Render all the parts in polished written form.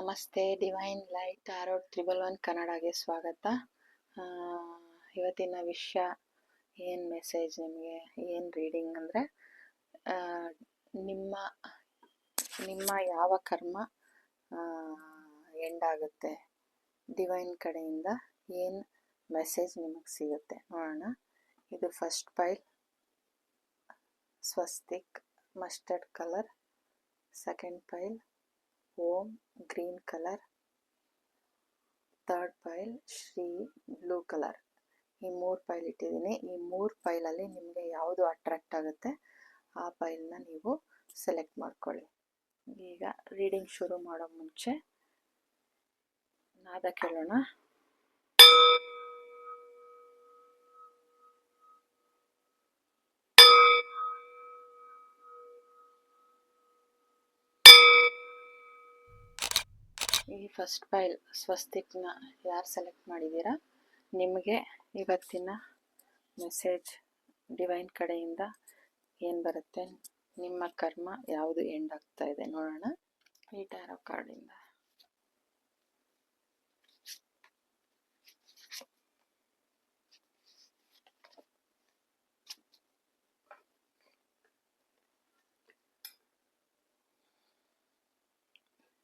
ನಮಸ್ತೆ. Divine light ಟಾರೋಟ್ 111 ಕನ್ನಡಗೆ ಸ್ವಾಗತ. ಇವತ್ತಿನ ವಿಷಯ ಏನು ಮೆಸೇಜ್ ನಿಮಗೆ, ಏನು ರೀಡಿಂಗ್ ಅಂದರೆ ನಿಮ್ಮ ನಿಮ್ಮ ಯಾವ ಕರ್ಮ ಎಂಡ್ ಆಗುತ್ತೆ, ಡಿವೈನ್ ಕಡೆಯಿಂದ ಏನು ಮೆಸೇಜ್ ನಿಮಗೆ ಸಿಗುತ್ತೆ ನೋಡೋಣ. ಇದು first pile Swastik mustard colour, second pile Om green colour, third pile Shri blue colour. ಈ 3 ಪೈಲ್ ಇಟ್ಟಿದ್ದೀನಿ. ಈ 3 ಪೈಲಲ್ಲಿ ನಿಮಗೆ ಯಾವುದು ಅಟ್ರಾಕ್ಟ್ ಆಗುತ್ತೆ ಆ ಪೈಲ್ನ ನೀವು ಸೆಲೆಕ್ಟ್ ಮಾಡ್ಕೊಳ್ಳಿ. ಈಗ ರೀಡಿಂಗ್ ಶುರು ಮಾಡೋ ಮುಂಚೆ ನಾದ ಕೇಳೋಣ. ಈ ಫಸ್ಟ್ ಪೈಲ್ ಸ್ವಸ್ತಿಕ್ನ ಯಾರು ಸೆಲೆಕ್ಟ್ ಮಾಡಿದ್ದೀರಾ, ನಿಮಗೆ ಇವತ್ತಿನ ಮೆಸೇಜ್ ಡಿವೈನ್ ಕಡೆಯಿಂದ ಏನು ಬರುತ್ತೆ, ನಿಮ್ಮ ಕರ್ಮ ಯಾವುದು ಎಂಡ್ ಆಗ್ತಾ ಇದೆ ನೋಡೋಣ ಈ ಟ್ಯಾರೋ ಕಾರ್ಡಿಂದ.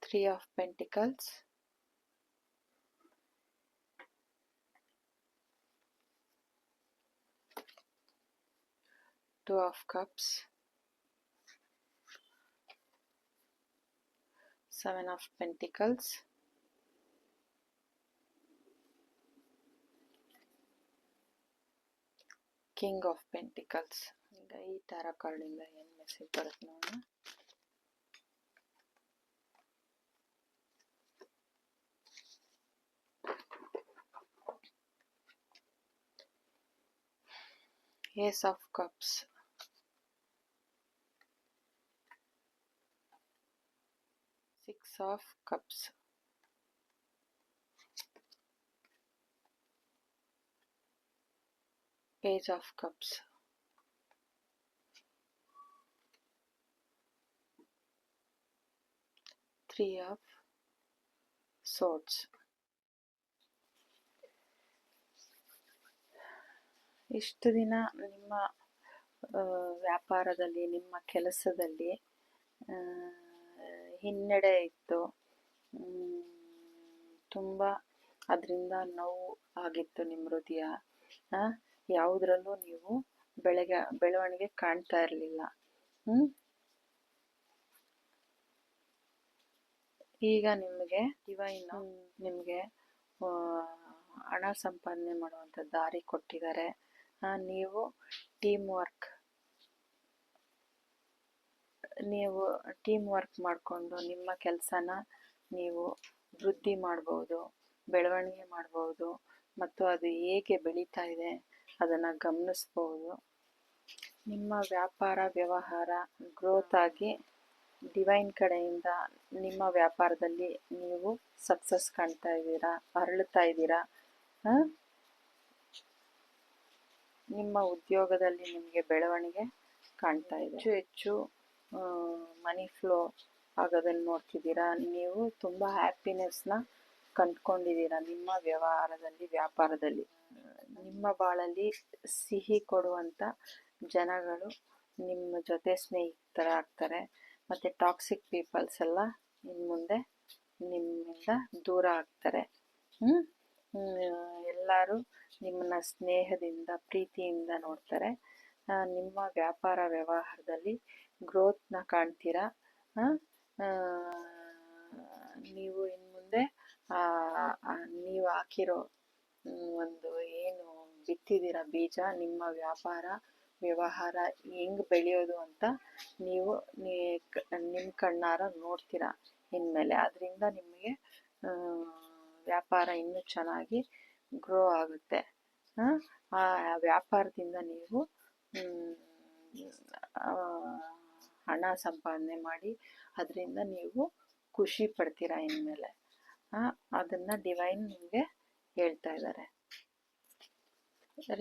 Three of Pentacles, Two of Cups, Seven of Pentacles, King of Pentacles. ಈಗ ಈ ಟ್ಯಾರೋ ಕಾರ್ಡಿಂದ ಏನು ಮೆಸೇಜ್ ಬರುತ್ತೆ ನೋಡೋಣ. Ace of Cups, Six of Cups, Page of Cups, Three of Swords. ಇಷ್ಟು ದಿನ ನಿಮ್ಮ ವ್ಯಾಪಾರದಲ್ಲಿ, ನಿಮ್ಮ ಕೆಲಸದಲ್ಲಿ ಹಿನ್ನಡೆ ಇತ್ತು, ತುಂಬ ಅದರಿಂದ ನೋವು ಆಗಿತ್ತು. ನಿಮ್ಮ ಹೃದಯ ಯಾವುದರಲ್ಲೂ ನೀವು ಬೆಳವಣಿಗೆ ಕಾಣ್ತಾ ಇರಲಿಲ್ಲ. ಈಗ ನಿಮಗೆ ಡಿವೈನ್ ನಿಮಗೆ ಹಣ ಸಂಪಾದನೆ ಮಾಡುವಂಥ ದಾರಿ ಕೊಟ್ಟಿದ್ದಾರೆ. ನೀವು ಟೀಮ್ ವರ್ಕ್ ಮಾಡಿಕೊಂಡು ನಿಮ್ಮ ಕೆಲಸನ ನೀವು ವೃದ್ಧಿ ಮಾಡ್ಬೋದು, ಬೆಳವಣಿಗೆ ಮಾಡ್ಬೋದು, ಮತ್ತು ಅದು ಹೇಗೆ ಬೆಳೀತಾ ಇದೆ ಅದನ್ನು ಗಮನಿಸ್ಬೋದು. ನಿಮ್ಮ ವ್ಯಾಪಾರ ವ್ಯವಹಾರ ಗ್ರೋತ್ ಆಗಿ ಡಿವೈನ್ ಕಡೆಯಿಂದ ನಿಮ್ಮ ವ್ಯಾಪಾರದಲ್ಲಿ ನೀವು ಸಕ್ಸಸ್ ಕಾಣ್ತಾ ಇದ್ದೀರಾ, ಅರಳುತ್ತಾ ಇದ್ದೀರಾ. ನಿಮ್ಮ ಉದ್ಯೋಗದಲ್ಲಿ ನಿಮಗೆ ಬೆಳವಣಿಗೆ ಕಾಣ್ತಾ ಇದೆ. ಹೆಚ್ಚು ಮನಿ ಫ್ಲೋ ಆಗೋದನ್ನು ನೋಡ್ತಿದ್ದೀರಾ. ನೀವು ತುಂಬ ಹ್ಯಾಪಿನೆಸ್ನ ಕಂಡುಕೊಂಡಿದ್ದೀರಾ ನಿಮ್ಮ ವ್ಯಾಪಾರದಲ್ಲಿ. ನಿಮ್ಮ ಬಾಳಲ್ಲಿ ಸಿಹಿ ಕೊಡುವಂಥ ಜನಗಳು ನಿಮ್ಮ ಜೊತೆ ಸ್ನೇಹಿತರಾಗ್ತಾರೆ. ಮತ್ತು ಟಾಕ್ಸಿಕ್ ಪೀಪಲ್ಸ್ ಎಲ್ಲ ಇನ್ನು ಮುಂದೆ ನಿಮ್ಮಿಂದ ದೂರ ಆಗ್ತಾರೆ. ಎಲ್ಲರೂ ನಿಮ್ಮನ್ನ ಸ್ನೇಹದಿಂದ ಪ್ರೀತಿಯಿಂದ ನೋಡ್ತಾರೆ. ನಿಮ್ಮ ವ್ಯಾಪಾರ ವ್ಯವಹಾರದಲ್ಲಿ ಗ್ರೋತ್ನ ಕಾಣ್ತೀರಾ. ನೀವು ಇನ್ನು ಮುಂದೆ ನೀವು ಹಾಕಿರೋ ಒಂದು ಏನು ಬಿತ್ತಿದ್ದೀರ ಬೀಜ, ನಿಮ್ಮ ವ್ಯಾಪಾರ ವ್ಯವಹಾರ ಹೆಂಗೆ ಬೆಳೆಯೋದು ಅಂತ ನೀವು ನಿಮ್ಮ ಕಣ್ಣಾರ ನೋಡ್ತೀರಾ ಇನ್ಮೇಲೆ. ಅದರಿಂದ ನಿಮಗೆ ವ್ಯಾಪಾರ ಇನ್ನೂ ಚೆನ್ನಾಗಿ ಗ್ರೋ ಆಗುತ್ತೆ. ಆ ವ್ಯಾಪಾರದಿಂದ ನೀವು ಹಣ ಸಂಪಾದನೆ ಮಾಡಿ ಅದರಿಂದ ನೀವು ಖುಷಿ ಪಡ್ತೀರಾ ಇನ್ಮೇಲೆ. ಅದನ್ನು ಡಿವೈನ್ ನಿಮಗೆ ಹೇಳ್ತಾ ಇದ್ದಾರೆ.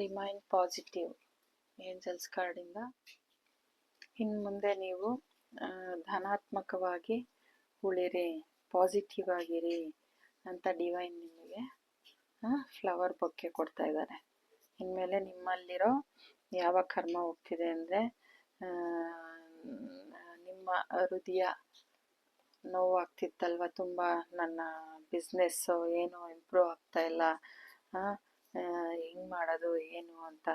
ರಿಮೈನ್ ಪಾಸಿಟಿವ್ ಏಂಜಲ್ಸ್ ಕಾರ್ಡಿಂದ. ಇನ್ನು ಮುಂದೆ ನೀವು ಧನಾತ್ಮಕವಾಗಿ ಉಳಿರಿ, ಪಾಸಿಟಿವ್ ಆಗಿರಿ ಅಂತ ಡಿವೈನ್ ನಿಮಗೆ ಫ್ಲವರ್ ಬೊಕ್ಕೆ ಕೊಡ್ತಾ ಇದ್ದಾರೆ. ಇನ್ಮೇಲೆ ನಿಮ್ಮಲ್ಲಿರೋ ಯಾವ ಕರ್ಮ ಹೋಗ್ತಿದೆ ಅಂದರೆ, ನಿಮ್ಮ ಹೃದಯ ನೋವಾಗ್ತಿತ್ತಲ್ವ, ತುಂಬ ನನ್ನ ಬಿಸ್ನೆಸ್ಸು ಏನೂ ಇಂಪ್ರೂವ್ ಆಗ್ತಾಯಿಲ್ಲ, ಹೆಂಗೆ ಮಾಡೋದು ಏನು ಅಂತ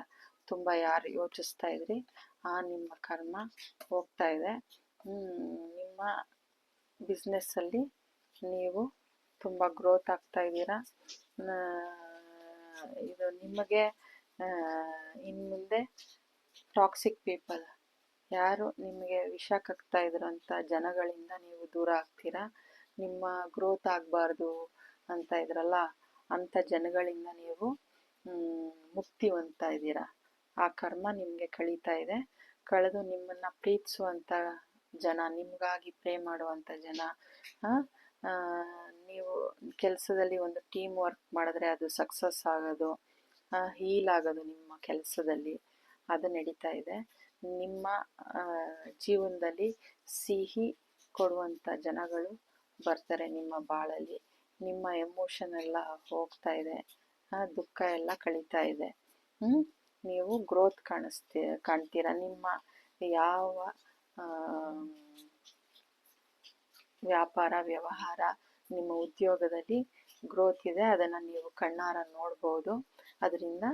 ತುಂಬ ಯಾರು ಯೋಚಿಸ್ತಾ ಇದ್ರಿ, ನಿಮ್ಮ ಕರ್ಮ ಹೋಗ್ತಾ ಇದೆ. ನಿಮ್ಮ ಬಿಸ್ನೆಸ್ಸಲ್ಲಿ ನೀವು ತುಂಬ ಗ್ರೋತ್ ಆಗ್ತಾ ಇದ್ದೀರಾ. ಇದು ನಿಮಗೆ ಇನ್ನು ಮುಂದೆ ಟಾಕ್ಸಿಕ್ ಪೀಪಲ್, ಯಾರು ನಿಮಗೆ ವಿಷ ಕಕ್ತಾ ಇದ್ರಂಥ ಜನಗಳಿಂದ ನೀವು ದೂರ ಆಗ್ತೀರಾ. ನಿಮ್ಮ ಗ್ರೋತ್ ಆಗಬಾರ್ದು ಅಂತ ಇದ್ರಲ್ಲ, ಅಂಥ ಜನಗಳಿಂದ ನೀವು ಮುಕ್ತಿ ಹೊಂದ್ತಾ ಇದ್ದೀರಾ. ಆ ಕರ್ಮ ನಿಮಗೆ ಕಳೀತಾ ಇದೆ. ಕಳೆದು ನಿಮ್ಮನ್ನು ಪ್ರೀತಿಸುವಂಥ ಜನ, ನಿಮಗಾಗಿ ಪ್ರೇ ಮಾಡುವಂಥ ಜನ, ನೀವು ಕೆಲಸದಲ್ಲಿ ಒಂದು ಟೀಮ್ ವರ್ಕ್ ಮಾಡಿದ್ರೆ ಅದು ಸಕ್ಸಸ್ ಆಗೋದು, ಹೀಲ್ ಆಗೋದು ನಿಮ್ಮ ಕೆಲಸದಲ್ಲಿ, ಅದು ನಡೀತಾ ಇದೆ. ನಿಮ್ಮ ಜೀವನದಲ್ಲಿ ಸಿಹಿ ಕೊಡುವಂಥ ಜನಗಳು ಬರ್ತಾರೆ ನಿಮ್ಮ ಬಾಳಲ್ಲಿ. ನಿಮ್ಮ ಎಮೋಷನ್ ಎಲ್ಲ ಹೋಗ್ತಾ ಇದೆ, ದುಃಖ ಎಲ್ಲ ಕಳೀತಾ ಇದೆ. ನೀವು ಗ್ರೋತ್ ಕಾಣ್ತೀರ. ನಿಮ್ಮ ಯಾವ ವ್ಯಾಪಾರ ವ್ಯವಹಾರ, ನಿಮ್ಮ ಉದ್ಯೋಗದಲ್ಲಿ ಗ್ರೋತ್ ಇದೆ, ಅದನ್ನು ನೀವು ಕಣ್ಣಾರ ನೋಡ್ಬೋದು. ಅದರಿಂದ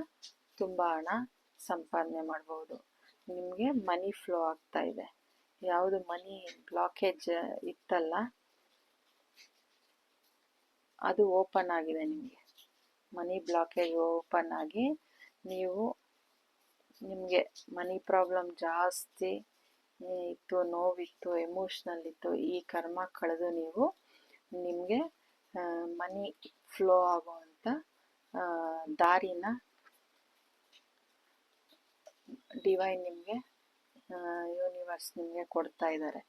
ತುಂಬ ಹಣ ಸಂಪಾದನೆ ಮಾಡ್ಬೋದು. ನಿಮಗೆ ಮನಿ ಫ್ಲೋ ಆಗ್ತಾ ಇದೆ. ಯಾವುದು ಮನಿ ಬ್ಲಾಕೇಜ್ ಇತ್ತಲ್ಲ, ಅದು ಓಪನ್ ಆಗಿದೆ. ನಿಮಗೆ ಮನಿ ಬ್ಲಾಕೇಜ್ ಓಪನ್ ಆಗಿ ನಿಮಗೆ ಮನಿ ಪ್ರಾಬ್ಲಮ್ ಜಾಸ್ತಿ ಇತ್ತು, ನೋವಿತ್ತು, ಎಮೋಷ್ನಲ್ ಇತ್ತು. ಈ ಕರ್ಮ ಕಳೆದು ನಿಮಗೆ ಮನಿ ಫ್ಲೋ ಆಗುವಂಥ ದಾರಿನ ಡಿವೈನ್ ನಿಮಗೆ, ಯೂನಿವರ್ಸ್ ನಿಮಗೆ ಕೊಡ್ತಾ ಇದ್ದಾರೆ.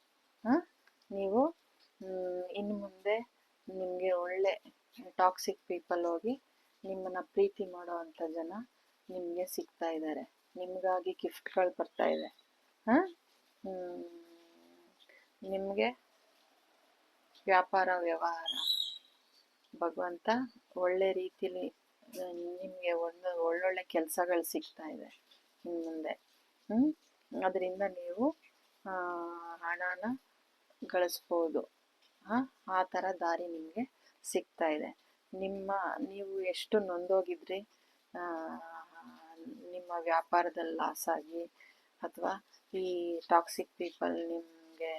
ನೀವು ಇನ್ನು ಮುಂದೆ ನಿಮಗೆ ಒಳ್ಳೆ ಟಾಕ್ಸಿಕ್ ಪೀಪಲ್ ಹೋಗಿ ನಿಮ್ಮನ್ನು ಪ್ರೀತಿ ಮಾಡೋ ಅಂಥ ಜನ ನಿಮಗೆ ಸಿಗ್ತಾ ಇದ್ದಾರೆ. ನಿಮಗಾಗಿ ಗಿಫ್ಟ್ಗಳು ಬರ್ತಾ ಇದೆ. ನಿಮಗೆ ವ್ಯಾಪಾರ ವ್ಯವಹಾರ ಭಗವಂತ ಒಳ್ಳೆ ರೀತಿಲಿ ನಿಮಗೆ ಒಳ್ಳೊಳ್ಳೆ ಕೆಲಸಗಳು ಸಿಗ್ತಾ ಇದೆ ಇನ್ನು ಮುಂದೆ. ಅದರಿಂದ ನೀವು ಹಣನ ಗಳಿಸ್ಬೋದು. ಆ ಥರ ದಾರಿ ನಿಮಗೆ ಸಿಗ್ತಾ ಇದೆ. ನೀವು ಎಷ್ಟು ನೊಂದೋಗಿದ್ರಿ, ನಿಮ್ಮ ವ್ಯಾಪಾರದಲ್ಲಿ ಲಾಸ್ ಆಗಿ, ಅಥವಾ ಈ ಟಾಕ್ಸಿಕ್ ಪೀಪಲ್ ನಿಮಗೆ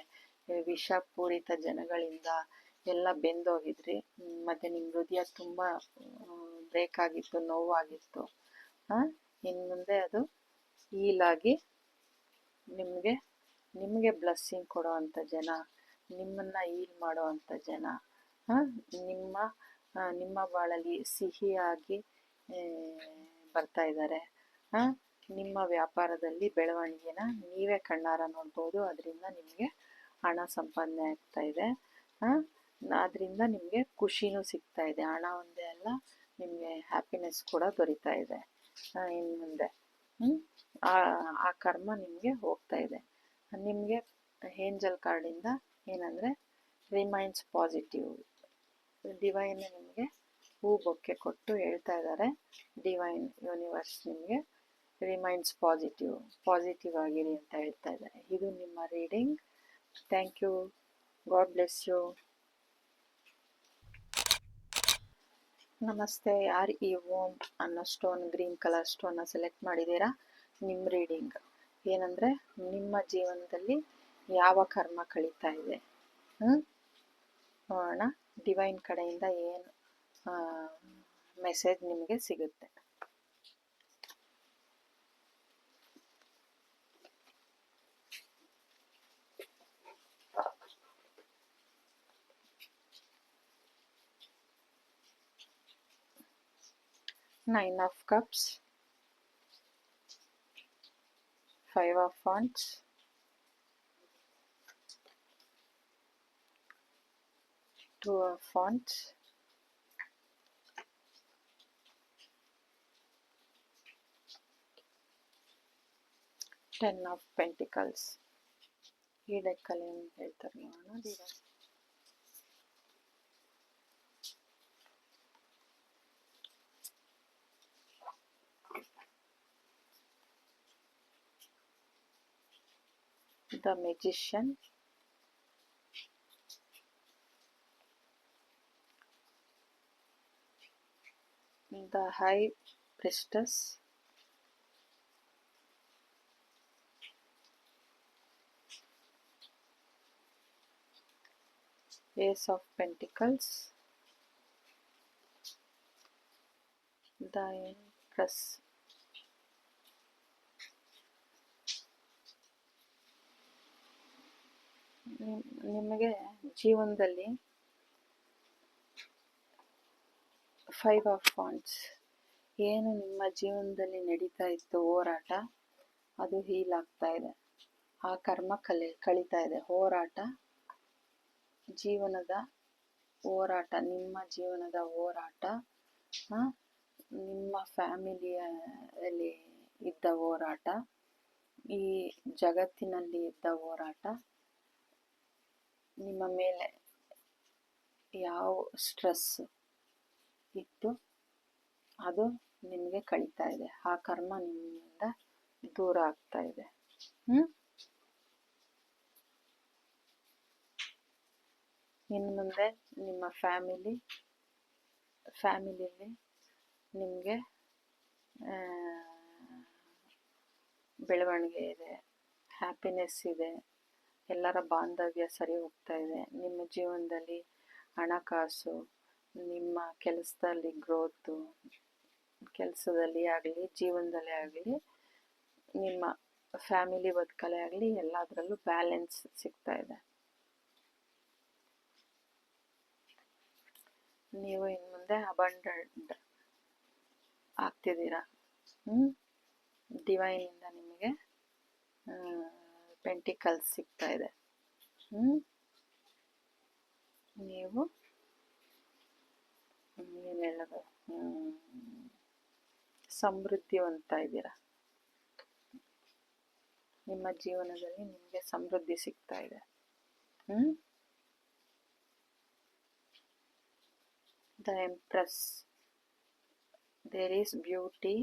ವಿಷಪೂರಿತ ಜನಗಳಿಂದ ಎಲ್ಲ ಬೆಂದೋಗಿದ್ರಿ, ಮತ್ತು ನಿಮ್ಮ ಹೃದಯ ತುಂಬ ಬ್ರೇಕ್ ಆಗಿತ್ತು, ನೋವಾಗಿತ್ತು. ಇನ್ನು ಮುಂದೆ ಅದು ಹೀಲಾಗಿ ನಿಮಗೆ ಬ್ಲೆಸ್ಸಿಂಗ್ ಕೊಡೋ ಅಂಥ ಜನ, ನಿಮ್ಮನ್ನು ಹೀಲ್ ಮಾಡೋ ಅಂಥ ಜನ ನಿಮ್ಮ ಬಾಳಲ್ಲಿ ಸಿಹಿಯಾಗಿ ಬರ್ತಾ ಇದ್ದಾರೆ. ನಿಮ್ಮ ವ್ಯಾಪಾರದಲ್ಲಿ ಬೆಳವಣಿಗೆನ ನೀವೇ ಕಣ್ಣಾರ ನೋಡ್ಬೋದು. ಅದರಿಂದ ನಿಮಗೆ ಹಣ ಸಂಪಾದನೆ ಆಗ್ತಾ ಇದೆ. ಅದರಿಂದ ನಿಮಗೆ ಖುಷಿನೂ ಸಿಗ್ತಾ ಇದೆ. ಹಣ ಒಂದೇ ಅಲ್ಲ, ನಿಮಗೆ ಹ್ಯಾಪಿನೆಸ್ ಕೂಡ ದೊರೀತಾ ಇದೆ. ಇನ್ನು ಮುಂದೆ ಆ ಕರ್ಮ ನಿಮಗೆ ಹೋಗ್ತಾ ಇದೆ. ನಿಮಗೆ ಏಂಜಲ್ ಕಾರ್ಡಿಂದ ಏನಂದರೆ, ರಿಮೈನ್ಸ್ ಪಾಸಿಟಿವ್. ಡಿವೈನ್ ನಿಮಗೆ ಹೂ ಬೊಕ್ಕೆ ಕೊಟ್ಟು ಹೇಳ್ತಾ ಇದ್ದಾರೆ, ಡಿವೈನ್ ಯೂನಿವರ್ಸ್ ನಿಮಗೆ ರಿಮೈನ್ಸ್ ಪಾಸಿಟಿವ್ ಆಗಿರಿ ಅಂತ ಹೇಳ್ತಾ ಇದ್ದಾರೆ. ಇದು ನಿಮ್ಮ reading. Thank you. God bless you. ನಮಸ್ತೆ. ಯಾರು ಈ ಓಂ ಅನ್ನೋ ಸ್ಟೋನ್, ಗ್ರೀನ್ ಕಲರ್ ಸ್ಟೋನ್ನ ಸೆಲೆಕ್ಟ್ ಮಾಡಿದ್ದೀರಾ, ನಿಮ್ಮ ರೀಡಿಂಗ್ ಏನಂದರೆ, ನಿಮ್ಮ ಜೀವನದಲ್ಲಿ ಯಾವ ಕರ್ಮ ಕಳೀತಾ ಇದೆ ನೋಡೋಣ. ಡಿವೈನ್ ಕಡೆಯಿಂದ ಏನು ಮೆಸೇಜ್ ನಿಮಗೆ ಸಿಗುತ್ತೆ. Nine of Cups, Five of Wands, Two of Wands, Ten of Pentacles. ಈ ಡೆಕ್ಕಲ್ಲಿ ಏನು ಹೇಳ್ತಾರೆ ನೋಡೋಣ. The Magician, the High Priestess, Ace of Pentacles, the Empress. ನಿಮಗೆ ಜೀವನದಲ್ಲಿ 5 ಆಫ್ ವಾಂಡ್ಸ್, ಏನು ನಿಮ್ಮ ಜೀವನದಲ್ಲಿ ನಡೀತಾ ಇತ್ತು ಹೋರಾಟ, ಅದು ಹೀಲ್ ಆಗ್ತಾ ಇದೆ. ಆ ಕರ್ಮ ಕಳೀತಾ ಇದೆ. ಹೋರಾಟ, ಜೀವನದ ಹೋರಾಟ, ನಿಮ್ಮ ಜೀವನದ ಹೋರಾಟ, ನಿಮ್ಮ ಫ್ಯಾಮಿಲಿಯಲ್ಲಿ ಇದ್ದ ಹೋರಾಟ, ಈ ಜಗತ್ತಿನಲ್ಲಿ ಇದ್ದ ಹೋರಾಟ, ನಿಮ್ಮ ಮೇಲೆ ಯಾವ ಸ್ಟ್ರೆಸ್ ಇತ್ತು ಅದು ನಿಮಗೆ ಕಳೀತಾ ಇದೆ. ಆ ಕರ್ಮ ನಿಮ್ಮಿಂದ ದೂರ ಆಗ್ತಾ ಇದೆ. ಇನ್ನು ಮುಂದೆ ನಿಮ್ಮ ಫ್ಯಾಮಿಲಿಯಲ್ಲಿ ನಿಮಗೆ ಬೆಳವಣಿಗೆ ಇದೆ, ಹ್ಯಾಪಿನೆಸ್ ಇದೆ, ಎಲ್ಲರ ಬಾಂಧವ್ಯ ಸರಿ ಹೋಗ್ತಾ ಇದೆ. ನಿಮ್ಮ ಜೀವನದಲ್ಲಿ ಹಣಕಾಸು, ನಿಮ್ಮ ಕೆಲಸದಲ್ಲಿ ಗ್ರೋತು, ಕೆಲಸದಲ್ಲಿ ಆಗಲಿ ಜೀವನದಲ್ಲೇ ಆಗಲಿ, ನಿಮ್ಮ ಫ್ಯಾಮಿಲಿ ಬದುಕಲ್ಲೇ ಆಗಲಿ, ಎಲ್ಲದರಲ್ಲೂ ಬ್ಯಾಲೆನ್ಸ್ ಸಿಗ್ತಾ ಇದೆ. ನೀವು ಇನ್ನು ಮುಂದೆ ಅಬಂಡೆಂಟ್ ಆಗ್ತಿದ್ದೀರಾ. ಡಿವೈನಿಂದ ನಿಮಗೆ ಪೆಂಟಿಕಲ್ಸ್ ಸಿಗ್ತಾ ಇದೆ. ನೀವು ಏನು ಹೇಳೋದು, ಸಮೃದ್ಧಿವಂತ ಇದ್ದೀರಾ. ನಿಮ್ಮ ಜೀವನದಲ್ಲಿ ನಿಮಗೆ ಸಮೃದ್ಧಿ ಸಿಗ್ತಾ ಇದೆ. The Empress, there is beauty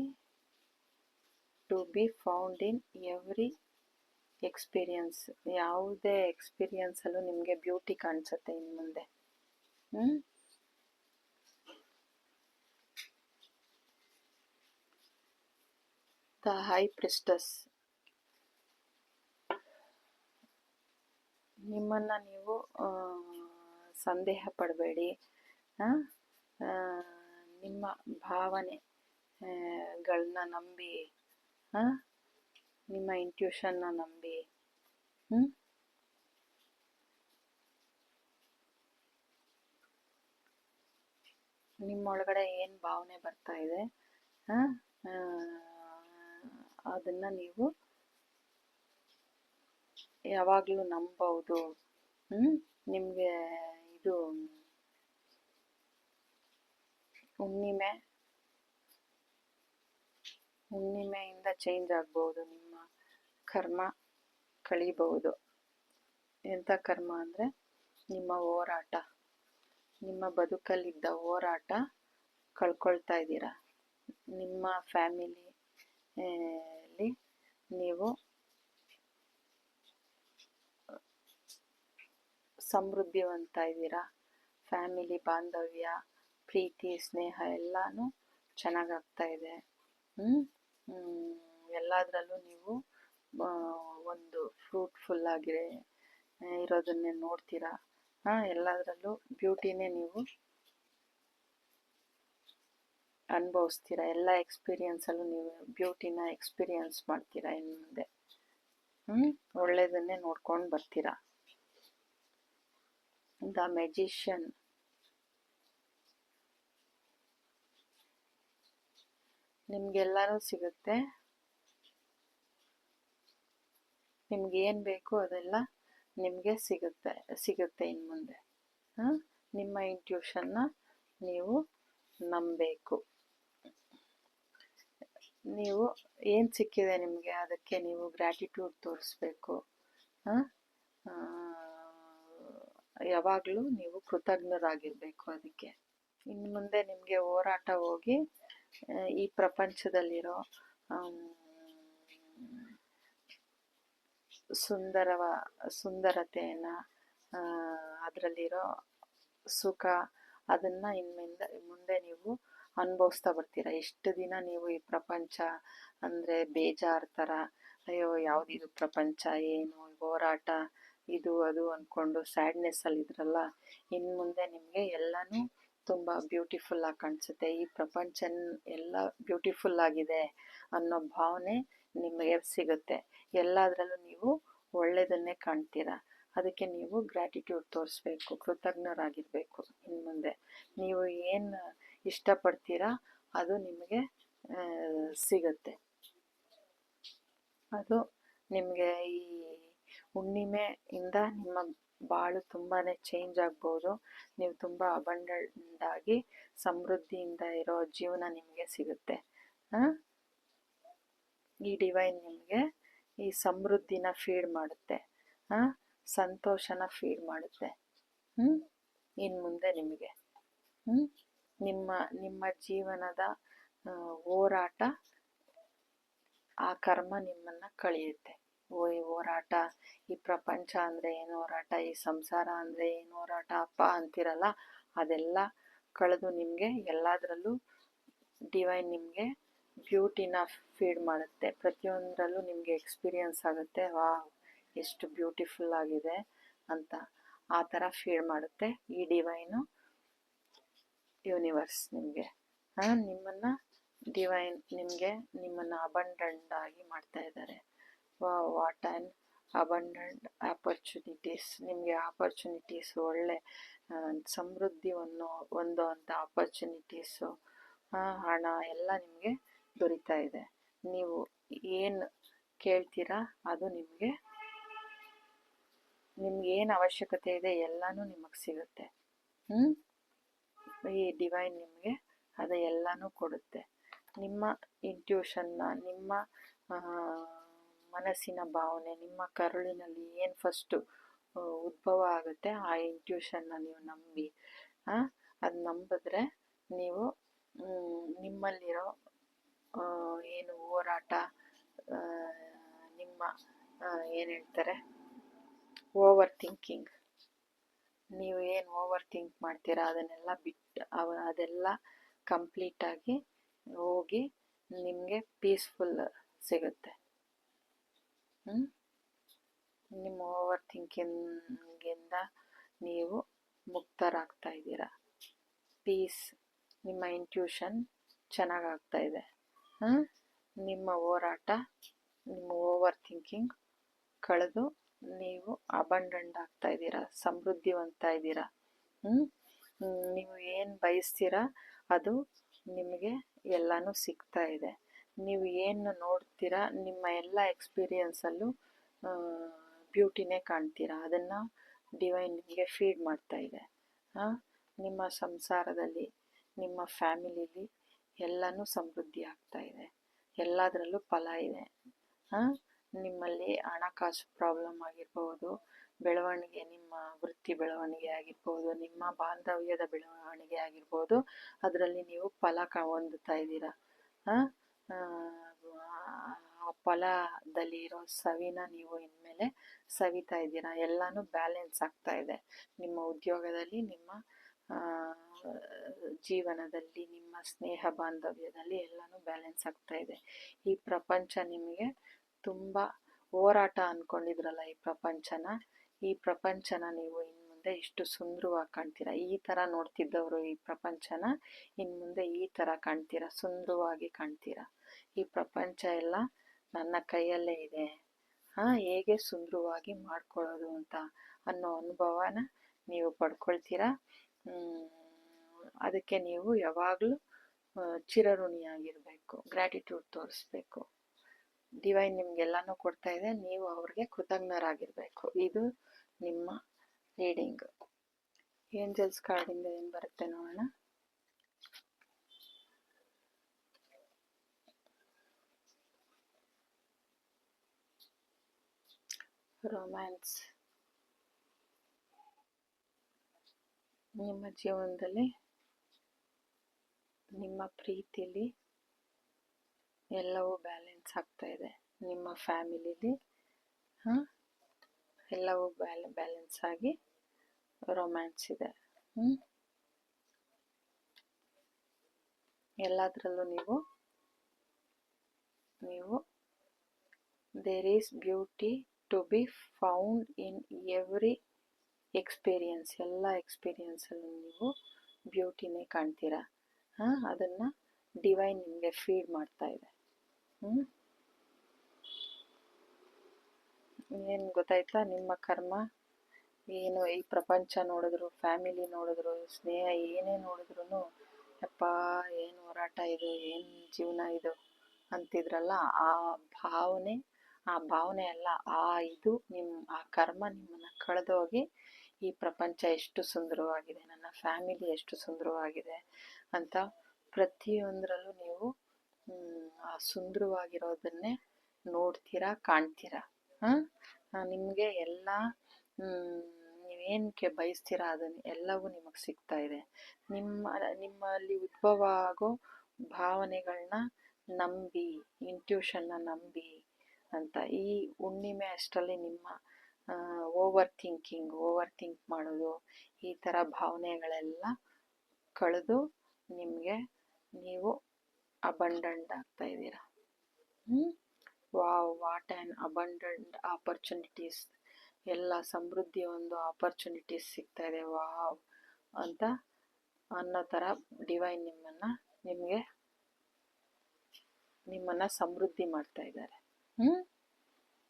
to be found in every experience. ಯಾವುದೇ ಎಕ್ಸ್ಪೀರಿಯನ್ಸಲ್ಲೂ ನಿಮಗೆ ಬ್ಯೂಟಿ ಕಾಣಿಸುತ್ತೆ ಇನ್ನು ಮುಂದೆ. The High Priestess, ನಿಮ್ಮನ್ನು ನೀವು ಸಂದೇಹ ಪಡಬೇಡಿ. ನಿಮ್ಮ ಭಾವನೆಗಳನ್ನ ನಂಬಿ, ನಿಮ್ಮ ಇಂಟ್ಯೂಷನ್ನ ನಂಬಿ, ನಿಮ್ಮೊಳಗಡೆ ಏನು ಭಾವನೆ ಬರ್ತಾ ಇದೆ ಅದನ್ನು ನೀವು ಯಾವಾಗಲೂ ನಂಬಬಹುದು. ನಿಮಗೆ ಇದು ಹುಣ್ಣಿಮೆಯಿಂದ ಚೇಂಜ್ ಆಗ್ಬೋದು. ನಿಮ್ಮ ಕರ್ಮ ಕಳೀಬಹುದು. ಎಂಥ ಕರ್ಮ ಅಂದರೆ ನಿಮ್ಮ ಹೋರಾಟ, ನಿಮ್ಮ ಬದುಕಲ್ಲಿದ್ದ ಹೋರಾಟ ಕಳ್ಕೊಳ್ತಾ ಇದ್ದೀರಾ. ನಿಮ್ಮ ಫ್ಯಾಮಿಲಿಯಲ್ಲಿ ನೀವು ಸಮೃದ್ಧಿವಂತ ಇದ್ದೀರಾ. ಫ್ಯಾಮಿಲಿ ಬಾಂಧವ್ಯ, ಪ್ರೀತಿ, ಸ್ನೇಹ ಎಲ್ಲನೂ ಚೆನ್ನಾಗಾಗ್ತಾ ಇದೆ. ಎಲ್ಲದರಲ್ಲೂ ನೀವು ಒಂದು ಫ್ರೂಟ್ಫುಲ್ ಇರೋದನ್ನೇ ನೋಡ್ತೀರಾ. ಎಲ್ಲದರಲ್ಲೂ ಬ್ಯೂಟಿನೇ ನೀವು ಅನುಭವಿಸ್ತೀರಾ. ಎಲ್ಲ ಎಕ್ಸ್ಪೀರಿಯನ್ಸಲ್ಲೂ ನೀವು ಬ್ಯೂಟಿನ ಎಕ್ಸ್ಪೀರಿಯನ್ಸ್ ಮಾಡ್ತೀರಾ. ಇನ್ನು ಮುಂದೆ ಒಳ್ಳೆಯದನ್ನೇ ನೋಡ್ಕೊಂಡು ಬರ್ತೀರಾ. ದ ಮ್ಯಾಜಿಷಿಯನ್, ನಿಮಗೆಲ್ಲನೂ ಸಿಗುತ್ತೆ. ನಿಮ್ಗೇನು ಬೇಕು ಅದೆಲ್ಲ ನಿಮಗೆ ಸಿಗುತ್ತೆ ಇನ್ನು ಮುಂದೆ. ನಿಮ್ಮ ಇಂಟ್ಯೂಷನ್ನ ನೀವು ನಂಬಬೇಕು. ನೀವು ಏನು ಸಿಕ್ಕಿದೆ ನಿಮಗೆ ಅದಕ್ಕೆ ನೀವು ಗ್ರ್ಯಾಟಿಟ್ಯೂಡ್ ತೋರಿಸ್ಬೇಕು. ಯಾವಾಗಲೂ ನೀವು ಕೃತಜ್ಞರಾಗಿರಬೇಕು ಅದಕ್ಕೆ. ಇನ್ನು ಮುಂದೆ ನಿಮಗೆ ಹೋರಾಟ ಹೋಗಿ ಈ ಪ್ರಪಂಚದಲ್ಲಿರೋ ಸುಂದರತೆಯನ್ನು, ಅದರಲ್ಲಿರೋ ಸುಖ, ಅದನ್ನು ಮುಂದೆ ನೀವು ಅನುಭವಿಸ್ತಾ ಬರ್ತೀರ. ಇಷ್ಟು ದಿನ ನೀವು ಈ ಪ್ರಪಂಚ ಅಂದರೆ ಬೇಜಾರು ಥರ, ಅಯ್ಯೋ ಯಾವುದಿದು ಪ್ರಪಂಚ, ಏನು ಹೋರಾಟ, ಇದು ಅದು ಅಂದ್ಕೊಂಡು ಸ್ಯಾಡ್ನೆಸ್ಸಲ್ಲಿ ಇದ್ರಲ್ಲ, ಇನ್ನು ಮುಂದೆ ನಿಮಗೆ ಎಲ್ಲನೂ ತುಂಬ ಬ್ಯೂಟಿಫುಲ್ಲಾಗಿ ಕಾಣಿಸುತ್ತೆ. ಈ ಪ್ರಪಂಚ ಎಲ್ಲ ಬ್ಯೂಟಿಫುಲ್ ಆಗಿದೆ ಅನ್ನೋ ಭಾವನೆ ನಿಮಗೆ ಸಿಗುತ್ತೆ. ಎಲ್ಲದರಲ್ಲೂ ನೀವು ಒಳ್ಳೆಯದನ್ನೇ ಕಾಣ್ತೀರ. ಅದಕ್ಕೆ ನೀವು ಗ್ರ್ಯಾಟಿಟ್ಯೂಡ್ ತೋರಿಸ್ಬೇಕು, ಕೃತಜ್ಞರಾಗಿರಬೇಕು. ಇನ್ನು ಮುಂದೆ ನೀವು ಏನು ಇಷ್ಟಪಡ್ತೀರಾ ಅದು ನಿಮಗೆ ಸಿಗುತ್ತೆ. ಅದು ನಿಮಗೆ ಈ ಹುಣ್ಣಿಮೆಯಿಂದ ನಿಮ್ಮ ಬಾಳು ತುಂಬಾ ಚೇಂಜ್ ಆಗ್ಬೋದು. ನೀವು ತುಂಬ ಅಬಂಡೆಂಟ್ ಆಗಿ ಸಮೃದ್ಧಿಯಿಂದ ಇರೋ ಜೀವನ ನಿಮಗೆ ಸಿಗುತ್ತೆ. ಈ ಡಿವೈನ್ ನಿಮಗೆ ಈ ಸಮೃದ್ಧಿನ ಫೀಡ್ ಮಾಡುತ್ತೆ, ಸಂತೋಷನ ಫೀಡ್ ಮಾಡುತ್ತೆ. ಇನ್ನು ಮುಂದೆ ನಿಮಗೆ ನಿಮ್ಮ ಜೀವನದ ಹೋರಾಟ, ಆ ಕರ್ಮ ನಿಮ್ಮನ್ನು ಕಳೆಯುತ್ತೆ. ಈ ಹೋರಾಟ, ಈ ಪ್ರಪಂಚ ಅಂದರೆ ಏನು ಹೋರಾಟ, ಈ ಸಂಸಾರ ಅಂದರೆ ಏನು ಹೋರಾಟ ಅಪ್ಪ ಅಂತಿರಲ್ಲ, ಅದೆಲ್ಲ ಕಳೆದು ನಿಮಗೆ ಎಲ್ಲದರಲ್ಲೂ ಡಿವೈನ್ ನಿಮಗೆ ಬ್ಯೂಟಿನ ಫೀಡ್ ಮಾಡುತ್ತೆ. ಪ್ರತಿಯೊಂದರಲ್ಲೂ ನಿಮಗೆ ಎಕ್ಸ್ಪೀರಿಯನ್ಸ್ ಆಗುತ್ತೆ, ವಾ ಎಷ್ಟು ಬ್ಯೂಟಿಫುಲ್ ಆಗಿದೆ ಅಂತ. ಆ ಥರ ಫೀಡ್ ಮಾಡುತ್ತೆ ಈ ಡಿವೈನು ಯೂನಿವರ್ಸ್ ನಿಮಗೆ. ನಿಮ್ಮನ್ನು ಡಿವೈನ್ ನಿಮ್ಮನ್ನು ಅಬಂಡೆಂಟ್ ಆಗಿ ಮಾಡ್ತಾ ಇದ್ದಾರೆ. What an abundant opportunities. ನಿಮಗೆ ಆಪರ್ಚುನಿಟೀಸ್, ಒಳ್ಳೆ ಸಮೃದ್ಧಿಯನ್ನು ಹೊಂದುವಂಥ ಆಪರ್ಚುನಿಟೀಸು, ಹಣ ಎಲ್ಲ ನಿಮಗೆ ದೊರೀತಾ ಇದೆ. ನೀವು ಏನು ಕೇಳ್ತೀರಾ ಅದು ನಿಮ್ಗೇನು ಅವಶ್ಯಕತೆ ಇದೆ ಎಲ್ಲನೂ ನಿಮಗೆ ಸಿಗುತ್ತೆ. ಈ ಡಿವೈನ್ ನಿಮಗೆ ಅದು ಎಲ್ಲನೂ ಕೊಡುತ್ತೆ. ನಿಮ್ಮ ಇಂಟ್ಯೂಷನ್ನ, ನಿಮ್ಮ ಮನಸ್ಸಿನ ಭಾವನೆ, ನಿಮ್ಮ ಕರುಳಿನಲ್ಲಿ ಏನು ಫಸ್ಟು ಉದ್ಭವ ಆಗುತ್ತೆ ಆ ಇಂಟ್ಯೂಷನ್ನ ನೀವು ನಂಬಿ, ಅದು ನಂಬಿದ್ರೆ ನೀವು ನಿಮ್ಮಲ್ಲಿರೋ ಏನು ಹೋರಾಟ, ನಿಮ್ಮ ಏನು ಹೇಳ್ತಾರೆ ಓವರ್ ಥಿಂಕಿಂಗ್, ನೀವು ಏನು ಓವರ್ ಥಿಂಕ್ ಮಾಡ್ತೀರಾ ಅದನ್ನೆಲ್ಲ ಬಿಟ್ಟು ಅದೆಲ್ಲ ಕಂಪ್ಲೀಟಾಗಿ ಹೋಗಿ ನಿಮಗೆ ಪೀಸ್ಫುಲ್ ಸಿಗುತ್ತೆ. ನಿಮ್ಮ ಓವರ್ ಥಿಂಕಿಂಗಿಂದ ನೀವು ಮುಕ್ತರಾಗ್ತಾ ಇದ್ದೀರಾ. ಪೀಸ್, ನಿಮ್ಮ ಇಂಟ್ಯೂಷನ್ ಚೆನ್ನಾಗಾಗ್ತಾ ಇದೆ. ನಿಮ್ಮ ಹೋರಾಟ, ನಿಮ್ಮ ಓವರ್ ಥಿಂಕಿಂಗ್ ಕಳೆದು ನೀವು ಅಬಂಡೆಂಟ್ ಆಗ್ತಾ ಇದ್ದೀರಾ, ಸಮೃದ್ಧಿವಂತ ಇದ್ದೀರಾ. ನೀವು ಏನು ಬಯಸ್ತೀರಾ ಅದು ನಿಮಗೆ ಎಲ್ಲನೂ ಸಿಗ್ತಾ ಇದೆ. ನೀವು ಏನು ನೋಡ್ತೀರಾ ನಿಮ್ಮ ಎಲ್ಲ ಎಕ್ಸ್ಪೀರಿಯನ್ಸಲ್ಲೂ ಬ್ಯೂಟಿನೇ ಕಾಣ್ತೀರಾ. ಅದನ್ನು ಡಿವೈನ್ ನಿಮಗೆ ಫೀಡ್ ಮಾಡ್ತಾ ಇದೆ. ನಿಮ್ಮ ಸಂಸಾರದಲ್ಲಿ, ನಿಮ್ಮ ಫ್ಯಾಮಿಲಿಲಿ ಎಲ್ಲನೂ ಸಮೃದ್ಧಿ ಆಗ್ತಾ ಇದೆ. ಎಲ್ಲದರಲ್ಲೂ ಫಲ ಇದೆ. ನಿಮ್ಮಲ್ಲಿ ಹಣಕಾಸು ಪ್ರಾಬ್ಲಮ್ ಆಗಿರ್ಬೋದು, ಬೆಳವಣಿಗೆ, ನಿಮ್ಮ ವೃತ್ತಿ ಬೆಳವಣಿಗೆ ಆಗಿರ್ಬೋದು, ನಿಮ್ಮ ಬಾಂಧವ್ಯದ ಬೆಳವಣಿಗೆ ಆಗಿರ್ಬೋದು, ಅದರಲ್ಲಿ ನೀವು ಫಲ ಹೊಂದುತ್ತಾ ಇದ್ದೀರಾ. ಆ ಫಲದಲ್ಲಿ ಇರೋ ಸವಿನ ನೀವು ಇನ್ಮೇಲೆ ಸವಿತಾ ಇದ್ದೀರಾ. ಎಲ್ಲನೂ ಬ್ಯಾಲೆನ್ಸ್ ಆಗ್ತಾ ಇದೆ. ನಿಮ್ಮ ಉದ್ಯೋಗದಲ್ಲಿ, ನಿಮ್ಮ ಜೀವನದಲ್ಲಿ, ನಿಮ್ಮ ಸ್ನೇಹ ಬಾಂಧವ್ಯದಲ್ಲಿ ಎಲ್ಲನೂ ಬ್ಯಾಲೆನ್ಸ್ ಆಗ್ತಾ ಇದೆ. ಈ ಪ್ರಪಂಚ ನಿಮಗೆ ತುಂಬ ಹೋರಾಟ ಅಂದ್ಕೊಂಡಿದ್ರಲ್ಲ ಈ ಪ್ರಪಂಚನ ನೀವು ಇನ್ನು ಮುಂದೆ ಇಷ್ಟು ಸುಂದರವಾಗಿ ಕಾಣ್ತೀರಾ. ಈ ಥರ ನೋಡ್ತಿದ್ದವರು ಈ ಪ್ರಪಂಚನ ಇನ್ನು ಮುಂದೆ ಈ ಥರ ಕಾಣ್ತೀರಾ, ಸುಂದರವಾಗಿ ಕಾಣ್ತೀರಾ. ಈ ಪ್ರಪಂಚ ಎಲ್ಲ ನನ್ನ ಕೈಯಲ್ಲೇ ಇದೆ, ಹೇಗೆ ಸುಂದರವಾಗಿ ಮಾಡ್ಕೊಳ್ಳೋದು ಅಂತ ಅನ್ನೋ ಅನುಭವನ ನೀವು ಪಡ್ಕೊಳ್ತೀರಾ. ಅದಕ್ಕೆ ನೀವು ಯಾವಾಗಲೂ ಚಿರಋಣಿಯಾಗಿರಬೇಕು, ಗ್ರ್ಯಾಟಿಟ್ಯೂಡ್ ತೋರಿಸ್ಬೇಕು. ಡಿವೈನ್ ನಿಮಗೆಲ್ಲನೂ ಕೊಡ್ತಾ ಇದೆ, ನೀವು ಅವ್ರಿಗೆ ಕೃತಜ್ಞರಾಗಿರಬೇಕು. ಇದು ನಿಮ್ಮ ರೀಡಿಂಗ್. ಏಂಜಲ್ಸ್ ಕಾರ್ಡಿಂದ ಏನು ಬರುತ್ತೆ ನೋಡೋಣ. ರೊಮ್ಯಾನ್ಸ್. ನಿಮ್ಮ ಜೀವನದಲ್ಲಿ, ನಿಮ್ಮ ಪ್ರೀತಿಲಿ ಎಲ್ಲವೂ ಬ್ಯಾಲೆನ್ಸ್ ಆಗ್ತಾ ಇದೆ. ನಿಮ್ಮ ಫ್ಯಾಮಿಲಿಲಿ ಎಲ್ಲವೂ ಬ್ಯಾಲೆನ್ಸ್ ಆಗಿ ರೊಮ್ಯಾನ್ಸ್ ಇದೆ. ಎಲ್ಲದರಲ್ಲೂ ನೀವು there is beauty to be found in every experience. ಎಲ್ಲ ಎಕ್ಸ್ಪೀರಿಯನ್ಸಲ್ಲೂ ನೀವು ಬ್ಯೂಟಿನೇ ಕಾಣ್ತೀರಾ. ಅದನ್ನು ಡಿವೈನ್ ನಿಮಗೆ ಫೀಡ್ ಮಾಡ್ತಾ ಇದೆ. ಏನು ಗೊತ್ತಾಯ್ತಾ? ನಿಮ್ಮ ಕರ್ಮ ಏನು, ಈ ಪ್ರಪಂಚ ನೋಡಿದ್ರು, ಫ್ಯಾಮಿಲಿ ನೋಡಿದ್ರು, ಸ್ನೇಹ ಏನೇ ನೋಡಿದ್ರು, ಯಪ್ಪ ಏನು ಹೋರಾಟ ಇದು, ಏನು ಜೀವನ ಇದು ಅಂತಿದ್ರಲ್ಲ, ಆ ಭಾವನೆ ಅಲ್ಲ, ಆ ಕರ್ಮ ನಿಮ್ಮನ್ನು ಕಳೆದೋಗಿ ಈ ಪ್ರಪಂಚ ಎಷ್ಟು ಸುಂದರವಾಗಿದೆ, ನನ್ನ ಫ್ಯಾಮಿಲಿ ಎಷ್ಟು ಸುಂದರವಾಗಿದೆ ಅಂತ ಪ್ರತಿಯೊಂದರಲ್ಲೂ ನೀವು ಆ ಸುಂದರವಾಗಿರೋದನ್ನೇ ನೋಡ್ತೀರಾ, ಕಾಣ್ತೀರಾ. ನಿಮಗೆ ಎಲ್ಲ ನೀವೇನಕ್ಕೆ ಬಯಸ್ತೀರಾ ಅದನ್ನು ಎಲ್ಲವೂ ನಿಮಗೆ ಸಿಗ್ತಾ ಇದೆ. ನಿಮ್ಮಲ್ಲಿ ಉದ್ಭವ ಆಗೋ ಭಾವನೆಗಳನ್ನ ನಂಬಿ, ಇಂಟ್ಯೂಷನ್ನ ನಂಬಿ ಅಂತ ಈ ಹುಣ್ಣಿಮೆ ಅಷ್ಟರಲ್ಲಿ ನಿಮ್ಮ ಓವರ್ ಥಿಂಕ್ ಮಾಡೋದು, ಈ ಥರ ಭಾವನೆಗಳೆಲ್ಲ ಕಳೆದು ನೀವು ಅಬಂಡೆಂಟ್ ಆಗ್ತಾ ಇದ್ದೀರಾ. Wow, what an abundant opportunities, ಎಲ್ಲ ಸಮೃದ್ಧಿಯ ಒಂದು ಆಪರ್ಚುನಿಟೀಸ್ ಸಿಗ್ತಾ ಇದೆ ವಾವ್ ಅಂತ ಅನ್ನೋ ಥರ ಡಿವೈನ್ ನಿಮ್ಮನ್ನು ಸಮೃದ್ಧಿ ಮಾಡ್ತಾ ಇದ್ದಾರೆ.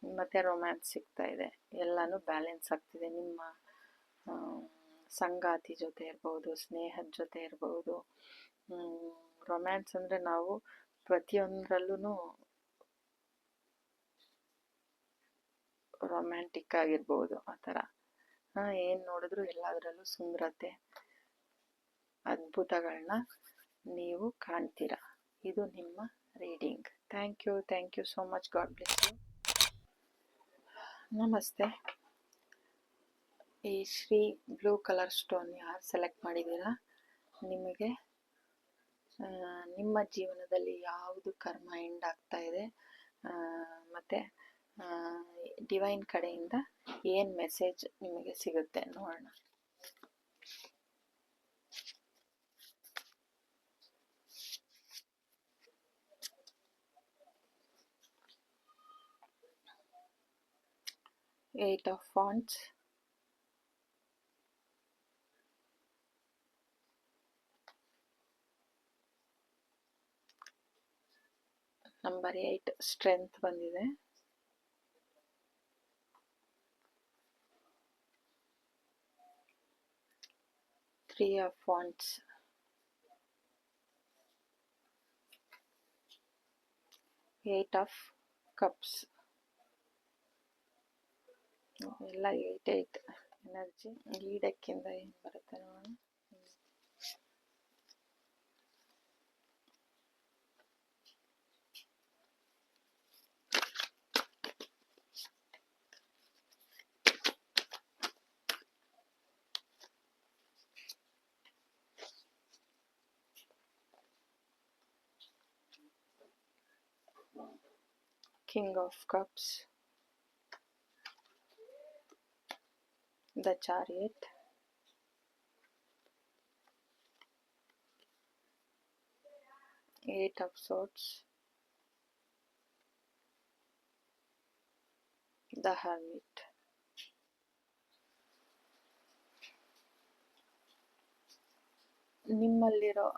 ಮತ್ತು ರೊಮ್ಯಾನ್ಸ್ ಸಿಗ್ತಾ ಇದೆ, ಎಲ್ಲನೂ ಬ್ಯಾಲೆನ್ಸ್ ಆಗ್ತಿದೆ. ನಿಮ್ಮ ಸಂಗಾತಿ ಜೊತೆ ಇರ್ಬೋದು, ಸ್ನೇಹದ ಜೊತೆ ಇರ್ಬೋದು. ರೊಮ್ಯಾನ್ಸ್ ಅಂದರೆ ನಾವು ಪ್ರತಿಯೊಂದರಲ್ಲೂ ರೊಮ್ಯಾಂಟಿಕ್ ಆಗಿರ್ಬೋದು, ಆ ಥರ ಏನು ನೋಡಿದ್ರು ಎಲ್ಲದರಲ್ಲೂ ಸುಂದರತೆ, ಅದ್ಭುತಗಳನ್ನ ನೀವು ಕಾಣ್ತೀರಾ. ಇದು ನಿಮ್ಮ reading. Thank you so much. God bless you. ನಮಸ್ತೆ. ಈ ಶ್ರೀ ಬ್ಲೂ ಕಲರ್ ಸ್ಟೋನ್ ಯಾರು ಸೆಲೆಕ್ಟ್ ಮಾಡಿದ್ದೀರಾ, ನಿಮಗೆ ನಿಮ್ಮ ಜೀವನದಲ್ಲಿ ಯಾವುದು ಕರ್ಮ ಎಂಡ್ ಆಗ್ತಾ ಇದೆ ಮತ್ತು ಡಿವೈನ್ ಕಡೆಯಿಂದ ಏನು ಮೆಸೇಜ್ ನಿಮಗೆ ಸಿಗುತ್ತೆ ನೋಡೋಣ. Eight of Wands, number 8 strength ಬಂದಿದೆ. Three of Wands, Eight of Cups, ಎಲ್ಲ 8 ಎನರ್ಜಿ. ಈ ಡೆಕ್ಕಿಂದ ಏನು ಬರುತ್ತೆ ನೋಡೋಣ. King of Cups, the Chariot, Eight of Swords, the Hermit. ನಿಮ್ಮಲ್ಲಿರೋ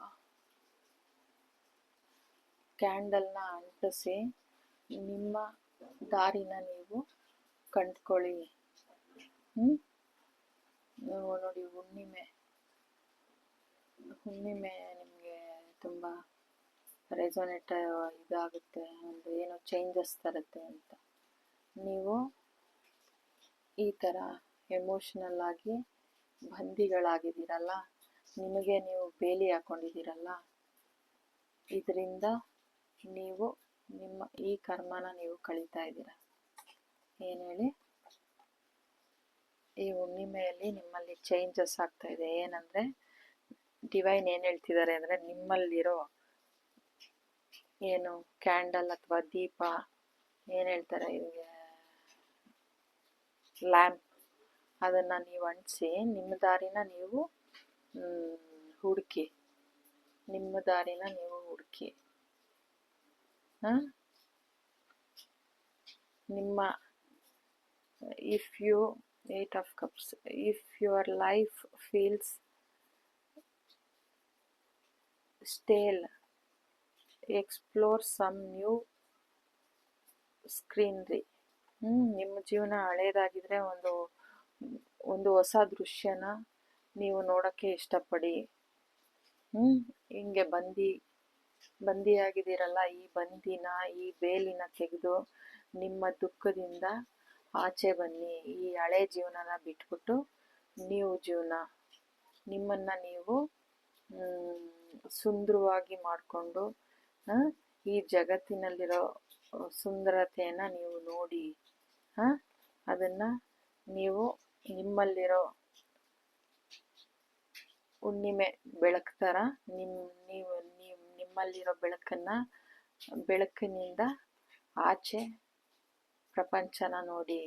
ಕ್ಯಾಂಡಲ್ನ ಅಂಟಿಸಿ ನಿಮ್ಮ ದಾರಿನ ನೀವು ಕಂಡ್ಕೊಳ್ಳಿ. ನೀವು ನೋಡಿ, ಹುಣ್ಣಿಮೆ ನಿಮಗೆ ತುಂಬ ರೆಸೊನೇಟ್ ಇದಾಗುತ್ತೆ, ಒಂದು ಏನೋ ಚೇಂಜಸ್ ತರುತ್ತೆ ಅಂತ. ನೀವು ಈ ಥರ ಎಮೋಷ್ನಲ್ ಆಗಿ ಬಂದಿಗಳಾಗಿದ್ದೀರಲ್ಲ, ನಿಮಗೆ ನೀವು ಬೇಲಿ ಹಾಕ್ಕೊಂಡಿದ್ದೀರಲ್ಲ, ಇದರಿಂದ ನೀವು ನಿಮ್ಮ ಈ ಕರ್ಮನ ನೀವು ಕಳೀತಾ ಇದ್ದೀರ. ಏನು ಹೇಳಿ, ಈ ಹುಣ್ಣಿಮೆಯಲ್ಲಿ ನಿಮ್ಮಲ್ಲಿ ಚೇಂಜಸ್ ಆಗ್ತಾ ಇದೆ. ಏನಂದರೆ ಡಿವೈನ್ ಏನು ಹೇಳ್ತಿದ್ದಾರೆ ಅಂದರೆ, ನಿಮ್ಮಲ್ಲಿರೋ ಏನು ಕ್ಯಾಂಡಲ್ ಅಥವಾ ದೀಪ, ಏನು ಹೇಳ್ತಾರೆ ಇದಕ್ಕೆ, ಲ್ಯಾಂಪ್, ಅದನ್ನು ನೀವು ಅಂಟಿಸಿ ನಿಮ್ಮ ದಾರಿನ ನೀವು ಹುಡುಕಿ, ನಿಮ್ಮ ದಾರಿನ ನೀವು ಹುಡುಕಿ. ನಿಮ್ಮ if you 8 of Cups, if your life feels stale, explore some new scenery. ನಿಮ್ಮ ಜೀವನ ಹಳೇದಾಗಿದ್ರೆ ಒಂದು ಹೊಸ ದೃಶ್ಯನ ನೀವು ನೋಡೋಕ್ಕೆ ಇಷ್ಟಪಡಿ. ಹಿಂಗೆ ಬಂದಿಯಾಗಿದ್ದೀರಲ್ಲ, ಈ ಬಂದಿನ, ಈ ಬೇಲಿನ ತೆಗೆದು ನಿಮ್ಮ ದುಃಖದಿಂದ ಆಚೆ ಬನ್ನಿ. ಈ ಹಳೆ ಜೀವನನ ಬಿಟ್ಬಿಟ್ಟು ನೀವು ಜೀವನ, ನಿಮ್ಮನ್ನು ನೀವು ಸುಂದರವಾಗಿ ಮಾಡಿಕೊಂಡು ಈ ಜಗತ್ತಿನಲ್ಲಿರೋ ಸುಂದರತೆಯನ್ನು ನೀವು ನೋಡಿ, ಅದನ್ನು ನೀವು ನಿಮ್ಮಲ್ಲಿರೋ ಹುಣ್ಣಿಮೆ ಬೆಳಕು ಥರ ನಿಮ್ಮಲ್ಲಿರೋ ಬೆಳಕಿನಿಂದ ಆಚೆ ಪ್ರಪಂಚನ ನೋಡಿ.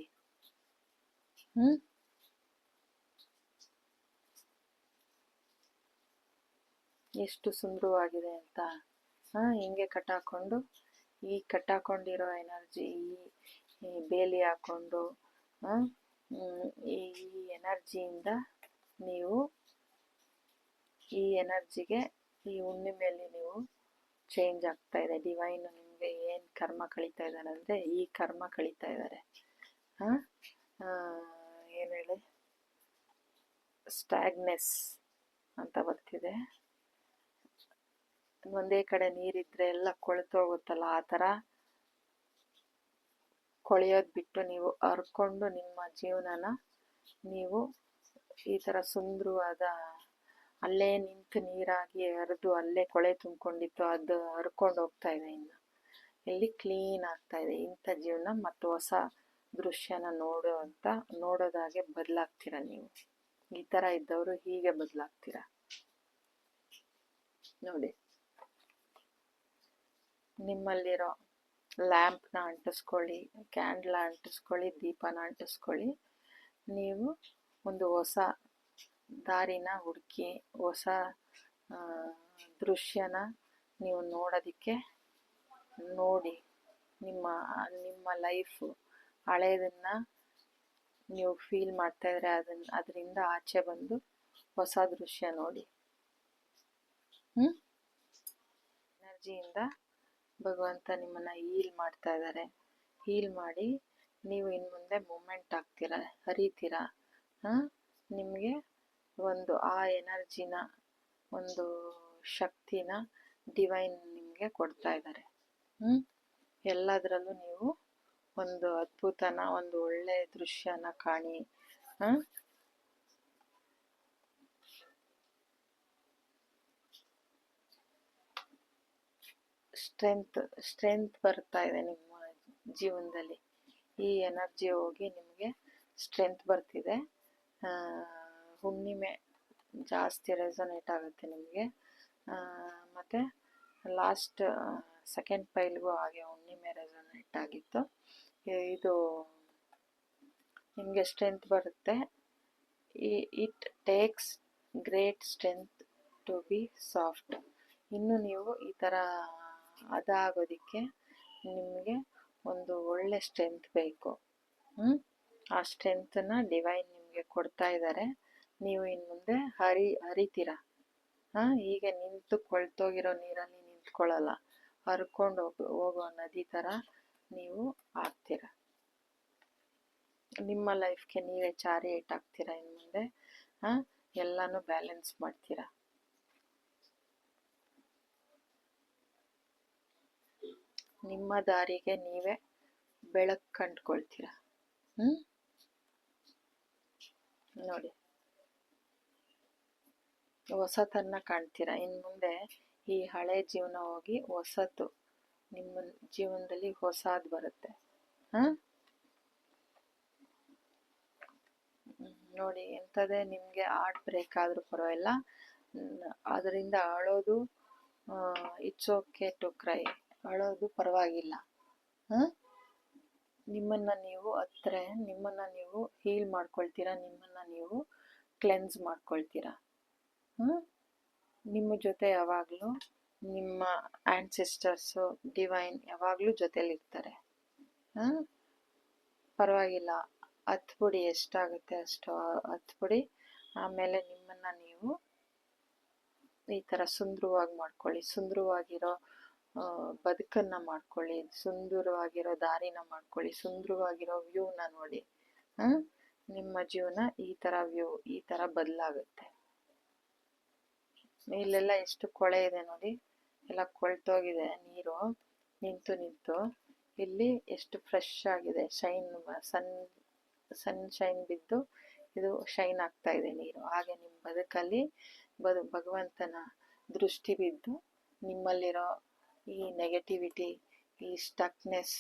ಎಷ್ಟು ಸುಂದರವಾಗಿದೆ ಅಂತ. ಹಿಂಗೆ ಕಟ್ಟಾಕೊಂಡು, ಈ ಕಟ್ಟಾಕೊಂಡಿರೋ ಎನರ್ಜಿ, ಈ ಬೇಲಿ ಹಾಕ್ಕೊಂಡು ಈ ಎನರ್ಜಿಯಿಂದ ನೀವು ಈ ಎನರ್ಜಿಗೆ, ಈ ಹುಣ್ಣಿಮೆಯಲ್ಲಿ ನೀವು ಚೇಂಜ್ ಆಗ್ತಾ ಇದೆ. ಡಿವೈನ್ ನಿಮಗೆ ಏನು ಕರ್ಮ ಕಳೀತಾ ಇದ್ದಾರೆ ಅಂದರೆ ಈ ಕರ್ಮ ಕಳೀತಾ ಇದ್ದಾರೆ. ಏನು ಹೇಳಿ, ಸ್ಟ್ಯಾಗ್ನೆಸ್ ಅಂತ ಬರ್ತಿದೆ. ಒಂದೇ ಕಡೆ ನೀರಿದ್ರೆ ಎಲ್ಲ ಕೊಳ್ತೋಗುತ್ತಲ್ಲ, ಆ ಥರ ಕೊಳೆಯೋದು ಬಿಟ್ಟು ನೀವು ಹರ್ಕೊಂಡು ನಿಮ್ಮ ಜೀವನನ ನೀವು ಈ ಥರ ಸುಂದರವಾದ, ಅಲ್ಲೇ ನಿಂತು ನೀರಾಗಿ ಹರಿದು ಅಲ್ಲೇ ಕೊಳೆ ತುಂಬಿಕೊಂಡಿತ್ತು, ಅದು ಹರ್ಕೊಂಡು ಹೋಗ್ತಾ ಇದೆ. ಇನ್ನು ಎಲ್ಲಿ ಕ್ಲೀನ್ ಆಗ್ತಾ ಇದೆ. ಇಂಥ ಜೀವನ ಮತ್ತು ಹೊಸ ದೃಶ್ಯನ ನೋಡೋದಾಗೆ ಬದಲಾಗ್ತೀರ ನೀವು. ಈ ಥರ ಇದ್ದವರು ಹೀಗೆ ಬದಲಾಗ್ತೀರ ನೋಡಿ. ನಿಮ್ಮಲ್ಲಿರೋ ಲ್ಯಾಂಪ್ನ ಅಂಟಿಸ್ಕೊಳ್ಳಿ, ಕ್ಯಾಂಡ್ಲ ಅಂಟಿಸ್ಕೊಳ್ಳಿ, ದೀಪನ ಅಂಟಿಸ್ಕೊಳ್ಳಿ. ನೀವು ಒಂದು ಹೊಸ ದಾರಿನ ಹುಡುಕಿ, ಹೊಸ ದೃಶ್ಯನ ನೀವು ನೋಡೋದಕ್ಕೆ ನೋಡಿ. ನಿಮ್ಮ ಲೈಫು ಹಳೇದನ್ನು ನೀವು ಫೀಲ್ ಮಾಡ್ತಾಯಿದ್ರೆ ಅದರಿಂದ ಆಚೆ ಬಂದು ಹೊಸ ದೃಶ್ಯ ನೋಡಿ. ಎನರ್ಜಿಯಿಂದ ಭಗವಂತ ನಿಮ್ಮನ್ನು ಹೀಲ್ ಮಾಡ್ತಾ ಇದ್ದಾರೆ. ಹೀಲ್ ಮಾಡಿ ನೀವು ಇನ್ನು ಮುಂದೆ ಮೂಮೆಂಟ್ ಆಗ್ತೀರ, ಹರಿತೀರ. ನಿಮಗೆ ಆ ಎನರ್ಜಿನ, ಒಂದು ಶಕ್ತಿನ ಡಿವೈನ್ ನಿಮಗೆ ಕೊಡ್ತಾ ಇದ್ದಾರೆ. ಎಲ್ಲದರಲ್ಲೂ ನೀವು ಒಂದು ಅದ್ಭುತನ, ಒಂದು ಒಳ್ಳೆ ದೃಶ್ಯನ ಕಾಣಿ. ಸ್ಟ್ರೆಂತ್ ಬರ್ತಾ ಇದೆ ನಿಮ್ಮ ಜೀವನದಲ್ಲಿ. ಈ ಎನರ್ಜಿ ಹೋಗಿ ನಿಮಗೆ ಸ್ಟ್ರೆಂತ್ ಬರ್ತಿದೆ. ಹುಣ್ಣಿಮೆ ಜಾಸ್ತಿ ರೆಸೊನೇಟ್ ಆಗುತ್ತೆ ನಿಮಗೆ. ಮತ್ತು ಲಾಸ್ಟ್ ಸೆಕೆಂಡ್ ಪೈಲ್ಗೂ ಹಾಗೆ ಹುಣ್ಣಿಮೆ ರೆಸೊನೇಟ್ ಆಗಿತ್ತು. ಇದು ನಿಮಗೆ ಸ್ಟ್ರೆಂತ್ ಬರುತ್ತೆ. It takes great strength to be soft. ಇನ್ನು ನೀವು ಈ ಥರ ಅದಾಗೋದಕ್ಕೆ ನಿಮಗೆ ಒಂದು ಒಳ್ಳೆ ಸ್ಟ್ರೆಂತ್ ಬೇಕು. ಆ ಸ್ಟ್ರೆಂತನ್ನ ಡಿವೈನ್ ನಿಮಗೆ ಕೊಡ್ತಾ ಇದ್ದಾರೆ. ನೀವು ಇನ್ನು ಮುಂದೆ ಹರಿತೀರ. ಹೀಗೆ ನಿಂತು ಕೊಳ್ತೋಗಿರೋ ನೀರಲ್ಲಿ ನಿಂತ್ಕೊಳ್ಳಲ್ಲ, ಹರ್ಕೊಂಡು ಹೋಗೋ ನದಿ ಥರ ನೀವು ಆಗ್ತೀರ. ನಿಮ್ಮ ಲೈಫ್ಗೆ ನೀವೇ ಚಾರಿಯೇಟ್ ಆಗ್ತೀರ. ಇನ್ನು ಮುಂದೆ ಎಲ್ಲನೂ ಬ್ಯಾಲೆನ್ಸ್ ಮಾಡ್ತೀರ. ನಿಮ್ಮ ದಾರಿಗೆ ನೀವೇ ಬೆಳಕು ಕಂಡುಕೊಳ್ತೀರ. ನೋಡಿ, ಹೊಸತನ್ನ ಕಾಣ್ತೀರ. ಇನ್ನು ಮುಂದೆ ಈ ಹಳೆ ಜೀವನ ಹೋಗಿ ಹೊಸತು ನಿಮ್ಮ ಜೀವನದಲ್ಲಿ ಹೊಸದು ಬರುತ್ತೆ. ನೋಡಿ, ಎಂಥದೇ ನಿಮಗೆ ಹಾರ್ಟ್ ಬ್ರೇಕ್ ಆದರೂ ಪರವಾಗಿಲ್ಲ, ಅದರಿಂದ ಅಳೋದು ಇಟ್ಸ್ ಓಕೆ ಟು ಕ್ರೈ, ಅಳೋದು ಪರವಾಗಿಲ್ಲ. ನಿಮ್ಮನ್ನು ನೀವು ನಿಮ್ಮನ್ನು ನೀವು ಹೀಲ್ ಮಾಡ್ಕೊಳ್ತೀರಾ, ನಿಮ್ಮನ್ನು ನೀವು ಕ್ಲೆನ್ಸ್ ಮಾಡ್ಕೊಳ್ತೀರಾ. ನಿಮ್ಮ ಜೊತೆ ಯಾವಾಗಲೂ ನಿಮ್ಮ ಆ್ಯನ್ಸಿಸ್ಟರ್ಸು ಡಿವೈನ್ ಯಾವಾಗಲೂ ಜೊತೆಲಿರ್ತಾರೆ. ಪರವಾಗಿಲ್ಲ, ಹತ್ಬಿಡಿ, ಎಷ್ಟಾಗುತ್ತೆ ಅಷ್ಟು ಹತ್ಬಿಡಿ. ಆಮೇಲೆ ನಿಮ್ಮನ್ನು ನೀವು ಈ ಥರ ಸುಂದರವಾಗಿ ಮಾಡ್ಕೊಳ್ಳಿ, ಸುಂದರವಾಗಿರೋ ಬದುಕನ್ನು ಮಾಡ್ಕೊಳ್ಳಿ, ಸುಂದರವಾಗಿರೋ ದಾರಿನ ಮಾಡ್ಕೊಳ್ಳಿ, ಸುಂದರವಾಗಿರೋ ವ್ಯೂನ ನೋಡಿ. ನಿಮ್ಮ ಜೀವನ ಈ ಥರ ಈ ಥರ ಬದಲಾಗುತ್ತೆ. ಇಲ್ಲೆಲ್ಲ ಎಷ್ಟು ಕೊಳೆ ಇದೆ ನೋಡಿ, ಎಲ್ಲ ಕೊಳ್ತೋಗಿದೆ ನೀರು, ನಿಂತು ಇಲ್ಲಿ ಎಷ್ಟು ಫ್ರೆಶ್ ಆಗಿದೆ, ಸನ್ಶೈನ್ ಬಿದ್ದು ಇದು ಶೈನ್ ಆಗ್ತಾ ಇದೆ ನೀರು. ಹಾಗೆ ನಿಮ್ಮ ಬದುಕಲ್ಲಿ ಭಗವಂತನ ದೃಷ್ಟಿ ಬಿದ್ದು ನಿಮ್ಮಲ್ಲಿರೋ ಈ ನೆಗೆಟಿವಿಟಿ, ಈ ಸ್ಟಕ್ನೆಸ್,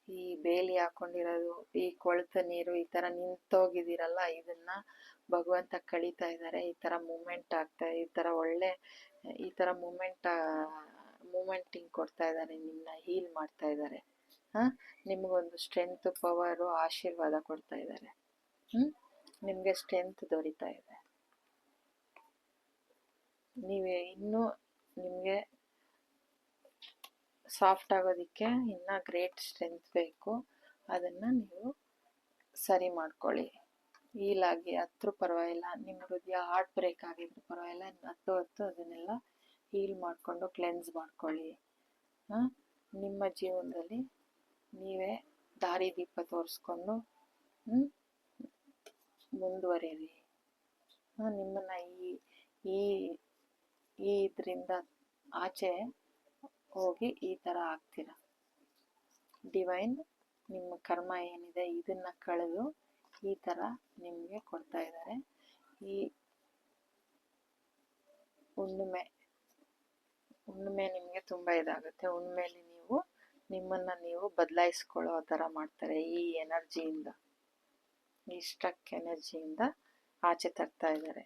ಈ ಬೇಲಿ ಹಾಕೊಂಡಿರೋದು, ಈ ಕೊಳೆತ ನೀರು, ಈ ಥರ ನಿಂತೋಗಿದ್ದೀರಲ್ಲ, ಇದನ್ನು ಭಗವಂತ ಕಳೀತಾ ಇದ್ದಾರೆ. ಈ ಥರ ಮೂಮೆಂಟ್ ಈ ಥರ ಒಳ್ಳೆ ಈ ಥರ ಮೂಮೆಂಟಿಂಗ್ ಕೊಡ್ತಾ ಇದ್ದಾರೆ, ನಿಮ್ಮನ್ನ ಹೀಲ್ ಮಾಡ್ತಾ ಇದ್ದಾರೆ. ನಿಮಗೊಂದು ಸ್ಟ್ರೆಂತ್, ಪವರು, ಆಶೀರ್ವಾದ ಕೊಡ್ತಾ ಇದ್ದಾರೆ. ನಿಮಗೆ ಸ್ಟ್ರೆಂತ್ ದೊರೀತಾ ಇದೆ. ಇನ್ನೂ ನಿಮಗೆ ಸಾಫ್ಟ್ ಆಗೋದಕ್ಕೆ ಇನ್ನೂ ಗ್ರೇಟ್ ಸ್ಟ್ರೆಂತ್ ಬೇಕು. ಅದನ್ನು ನೀವು ಸರಿ ಮಾಡ್ಕೊಳ್ಳಿ. ಹೀಲಾಗಿ ಹತ್ರೂ ಪರವಾಗಿಲ್ಲ, ನಿಮ್ಮ ಹೃದಯ ಹಾರ್ಟ್ ಬ್ರೇಕ್ ಆಗಿದ್ರು ಪರವಾಗಿಲ್ಲ, ಹತ್ತು ಅದನ್ನೆಲ್ಲ ಹೀಲ್ ಮಾಡಿಕೊಂಡು ಕ್ಲೆನ್ಸ್ ಮಾಡ್ಕೊಳ್ಳಿ. ನಿಮ್ಮ ಜೀವನದಲ್ಲಿ ನೀವೇ ದಾರಿ ದೀಪ ತೋರಿಸ್ಕೊಂಡು ಮುಂದುವರಿಯಿರಿ. ನಿಮ್ಮನ್ನು ಈ ಇದರಿಂದ ಆಚೆ ಹೋಗಿ ಈ ಥರ ಆಗ್ತೀರ. ಡಿವೈನ್ ನಿಮ್ಮ ಕರ್ಮ ಏನಿದೆ ಇದನ್ನು ಕಳೆದು ಈ ಥರ ನಿಮಗೆ ಕೊಡ್ತಾ ಇದ್ದಾರೆ. ಈ ಹುಣ್ಣಿಮೆ ನಿಮಗೆ ತುಂಬ ಇದಾಗುತ್ತೆ. ಹುಣ್ಣಿಮೆಯಲ್ಲಿ ನಿಮ್ಮನ್ನು ನೀವು ಬದಲಾಯಿಸ್ಕೊಳ್ಳೋ ಥರ ಮಾಡ್ತಾರೆ. ಈ ಎನರ್ಜಿಯಿಂದ, ಈ ಸ್ಟ್ರಕ್ ಎನರ್ಜಿಯಿಂದ ಆಚೆ ತರ್ತಾ ಇದ್ದಾರೆ.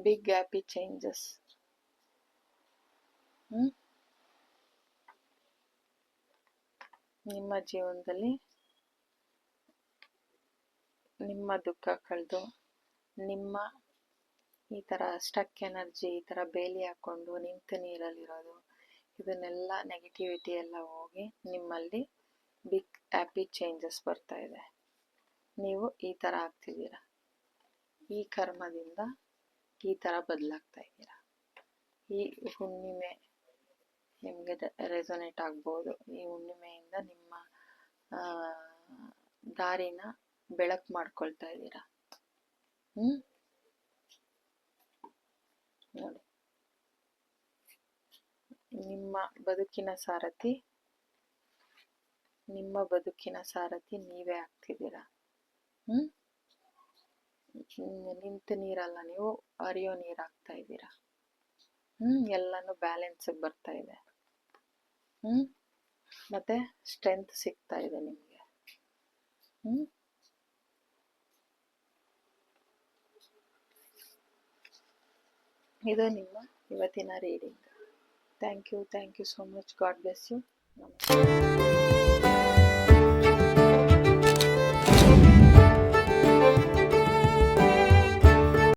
Big happy changes. ನಿಮ್ಮ ಜೀವನದಲ್ಲಿ ನಿಮ್ಮ ದುಃಖ ಕಳೆದು, ನಿಮ್ಮ ಈ ಥರ ಸ್ಟಕ್ ಎನರ್ಜಿ, ಈ ಥರ ಬೇಲಿ ಹಾಕ್ಕೊಂಡು ನಿಂತು ನೀರಲ್ಲಿರೋದು, ಇದನ್ನೆಲ್ಲ ನೆಗೆಟಿವಿಟಿ ಎಲ್ಲ ಹೋಗಿ ನಿಮ್ಮಲ್ಲಿ ಬಿಗ್ ಹ್ಯಾಪಿ ಚೇಂಜಸ್ ಬರ್ತಾ ಇದೆ. ನೀವು ಈ ಥರ ಆಗ್ತಿದ್ದೀರ. ಈ ಕರ್ಮದಿಂದ ಈ ಥರ ಬದಲಾಗ್ತಾ ಇದ್ದೀರಾ. ಈ ಹುಣ್ಣಿಮೆ ನಿಮಗೆ ರೆಸೊನೇಟ್ ಆಗ್ಬೋದು. ಈ ಹುಣ್ಣಿಮೆಯಿಂದ ನಿಮ್ಮ ದಾರಿನ ಬೆಳಕು ಮಾಡ್ಕೊಳ್ತಾ ಇದ್ದೀರಾ. ನೋಡಿ, ನಿಮ್ಮ ಬದುಕಿನ ಸಾರಥಿ ನೀವೇ ಆಗ್ತಿದ್ದೀರಾ. ನಿಂತ ನೀರಲ್ಲ, ನೀವು ಹರಿಯೋ ನೀರಾಗ್ತಾ ಇದ್ದೀರಾ. ಎಲ್ಲನೂ ಬ್ಯಾಲೆನ್ಸಿಗೆ ಬರ್ತಾ ಇದೆ. ಮತ್ತೆ ಸ್ಟ್ರೆಂತ್ ಸಿಗ್ತಾ ಇದೆ ನಿಮಗೆ. ಇದು ನಿಮ್ಮ ಇವತ್ತಿನ reading. Thank you so much. God bless you. ನಮಸ್ಕಾರ.